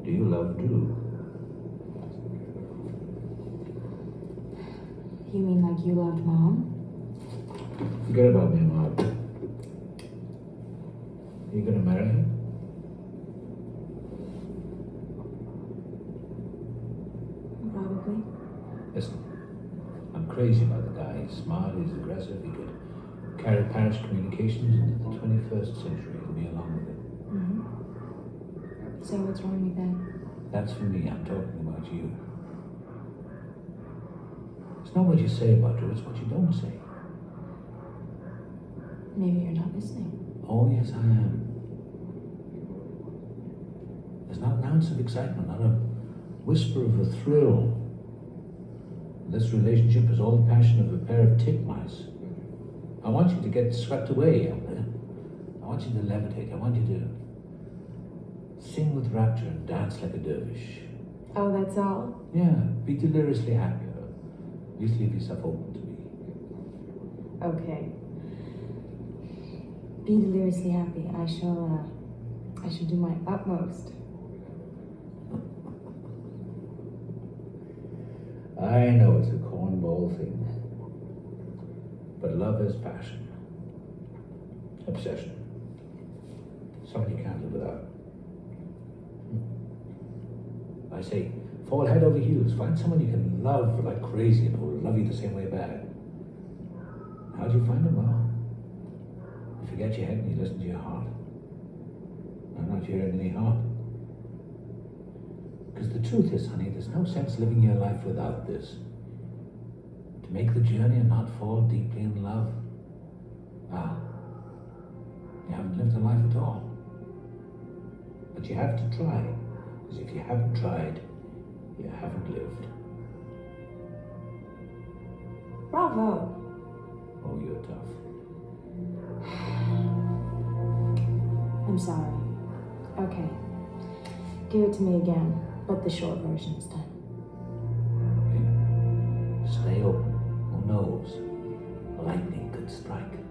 Do you love Drew? You mean like you loved Mom? Forget about me, Mom. Are you gonna marry him? Probably. Listen, I'm crazy about the guy. He's smart, he's aggressive, he could carry parish communications into the 21st century and me along with it. Mm-hmm. So what's wrong with that? That's for me, I'm talking about you. It's not what you say about Drew, it's what you don't say. Maybe you're not listening. Oh, yes, I am. There's not an ounce of excitement, not a whisper of a thrill. This relationship is all the passion of a pair of titmice. I want you to get swept away out there. I want you to levitate. I want you to sing with rapture and dance like a dervish. Oh, that's all? Yeah, be deliriously happy. At least leave yourself open to me. Okay. Be deliriously happy. I shall do my utmost. I know it's a cornball thing, but love is passion, obsession, something you can't live without. I say, fall head over heels, find someone you can love like crazy and who will love you the same way back. How do you find them? Well, you forget your head and you listen to your heart. I'm not hearing any heart. Because the truth is, honey, there's no sense living your life without this. To make the journey and not fall deeply in love, well, you haven't lived a life at all. But you have to try, because if you haven't tried, you haven't lived. Bravo! Oh, you're tough. I'm sorry. Okay. Give it to me again, but the short version is done. Okay? Stay open. Who knows? Lightning could strike.